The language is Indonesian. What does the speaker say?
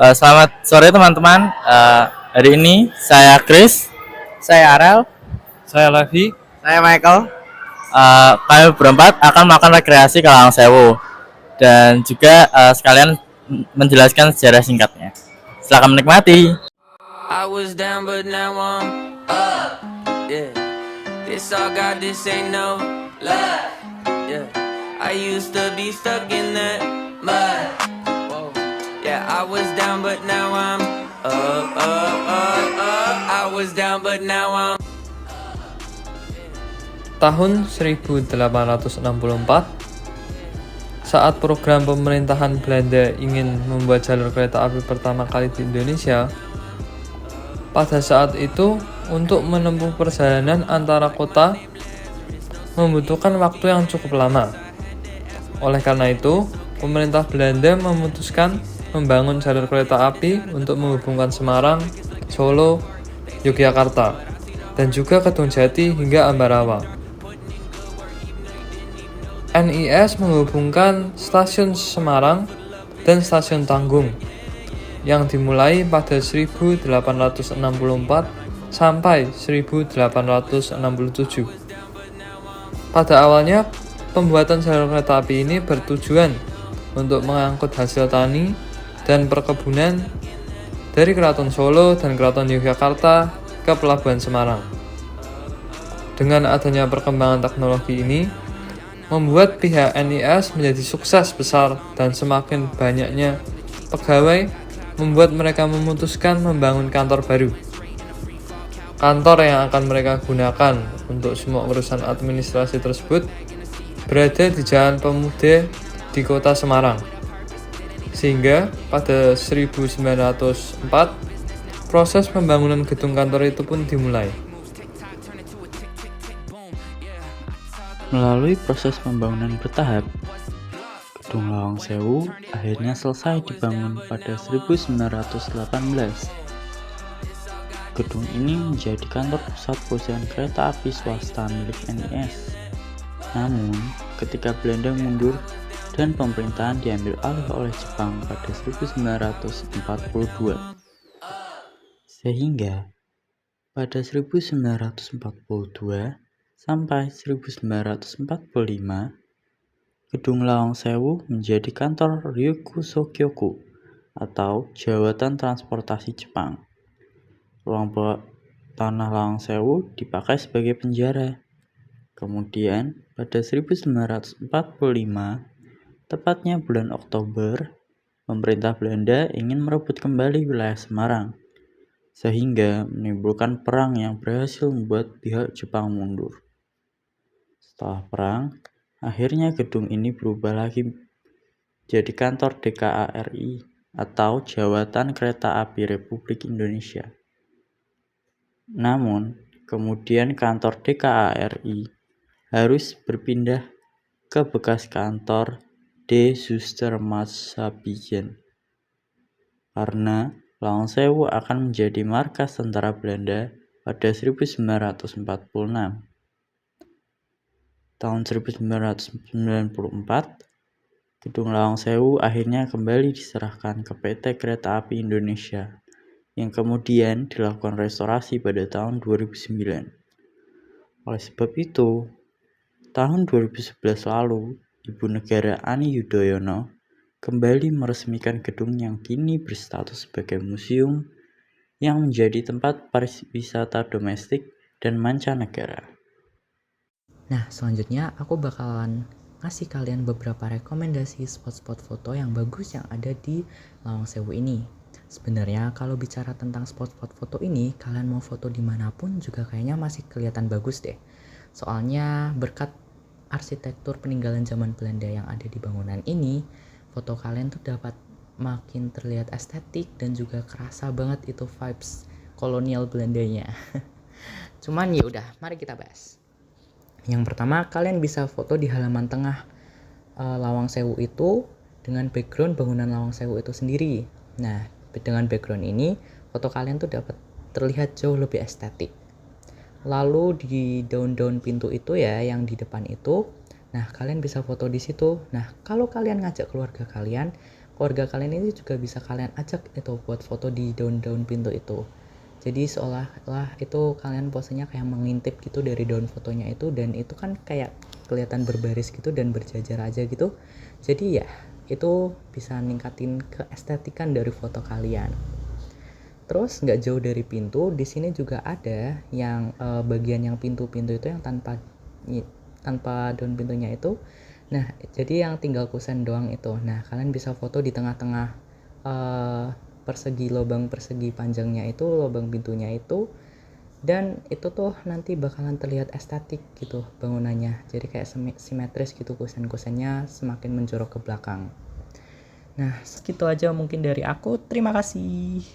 Selamat sore teman-teman. Hari ini saya Chris. Saya Arel. Saya Levi. Saya Michael. Kami berempat akan melakukan rekreasi ke Lawang Sewu dan juga sekalian menjelaskan sejarah singkatnya. Silakan menikmati. I was down but now I'm up. Yeah. This all God, this ain't no lie. Yeah. I used to be stuck in that mud. Whoa. Yeah, I was down but now I'm up, up, up, up. I was down but now I'm Tahun 1864, saat program pemerintahan Belanda ingin membuat jalur kereta api pertama kali di Indonesia, pada saat itu untuk menempuh perjalanan antara kota membutuhkan waktu yang cukup lama. Oleh karena itu, pemerintah Belanda memutuskan membangun jalur kereta api untuk menghubungkan Semarang, Solo, Yogyakarta, dan juga Kedungjati hingga Ambarawa. NIS menghubungkan stasiun Semarang dan stasiun Tanggung yang dimulai pada 1864 sampai 1867. Pada awalnya, pembuatan jalur kereta api ini bertujuan untuk mengangkut hasil tani dan perkebunan dari Keraton Solo dan Keraton Yogyakarta ke Pelabuhan Semarang. Dengan adanya perkembangan teknologi ini, membuat pihak NIS menjadi sukses besar dan semakin banyaknya pegawai membuat mereka memutuskan membangun kantor baru. Kantor yang akan mereka gunakan untuk semua urusan administrasi tersebut berada di Jalan Pemuda di kota Semarang. Sehingga pada 1904, proses pembangunan gedung kantor itu pun dimulai. Melalui proses pembangunan bertahap, Gedung Lawang Sewu akhirnya selesai dibangun pada 1918. Gedung ini menjadi kantor pusat perusahaan kereta api swasta milik NIS. Namun, ketika Belanda mundur dan pemerintahan diambil alih oleh Jepang pada 1942, sehingga pada 1942 sampai 1945, Gedung Lawang Sewu menjadi kantor Ryokusokyoku atau Jawatan Transportasi Jepang. Ruang bawah tanah Lawang Sewu dipakai sebagai penjara. Kemudian, pada 1945, tepatnya bulan Oktober, pemerintah Belanda ingin merebut kembali wilayah Semarang, sehingga menimbulkan perang yang berhasil membuat pihak Jepang mundur. Setelah perang, akhirnya gedung ini berubah lagi jadi kantor DKA-RI atau Jawatan Kereta Api Republik Indonesia. Namun, kemudian kantor DKA-RI harus berpindah ke bekas kantor De Zustermaatschappij karena Lawang Sewu akan menjadi markas tentara Belanda pada 1946. Tahun 1994, Gedung Lawang Sewu akhirnya kembali diserahkan ke PT Kereta Api Indonesia, yang kemudian dilakukan restorasi pada tahun 2009. Oleh sebab itu, tahun 2011 lalu, Ibu Negara Ani Yudhoyono kembali meresmikan gedung yang kini berstatus sebagai museum yang menjadi tempat pariwisata domestik dan mancanegara. Nah, selanjutnya aku bakalan ngasih kalian beberapa rekomendasi spot-spot foto yang bagus yang ada di Lawang Sewu ini. Sebenarnya kalau bicara tentang spot-spot foto ini, kalian mau foto dimanapun juga kayaknya masih kelihatan bagus deh. Soalnya berkat arsitektur peninggalan zaman Belanda yang ada di bangunan ini, foto kalian tuh dapat makin terlihat estetik dan juga kerasa banget itu vibes kolonial Belandanya. Cuman ya udah, mari kita bahas. Yang pertama, kalian bisa foto di halaman tengah Lawang Sewu itu dengan background bangunan Lawang Sewu itu sendiri. Nah, dengan background ini, foto kalian tuh dapat terlihat jauh lebih estetik. Lalu di daun-daun pintu itu ya, yang di depan itu, nah kalian bisa foto di situ. Nah, kalau kalian ngajak keluarga kalian, keluarga kalian ini juga bisa kalian ajak itu buat foto di daun-daun pintu itu. Jadi seolah-olah itu kalian posenya kayak mengintip gitu dari daun fotonya itu, dan itu kan kayak kelihatan berbaris gitu dan berjajar aja gitu. Jadi ya itu bisa ningkatin keestetikan dari foto kalian. Terus nggak jauh dari pintu, di sini juga ada yang bagian yang pintu-pintu itu yang tanpa daun pintunya itu. Nah, jadi yang tinggal kusen doang itu. Nah, kalian bisa foto di tengah-tengah lubang persegi panjangnya itu, lubang pintunya itu. Dan itu tuh nanti bakalan terlihat estetik gitu bangunannya. Jadi kayak simetris gitu, kusen-kusennya semakin menjorok ke belakang. Nah, segitu aja mungkin dari aku. Terima kasih.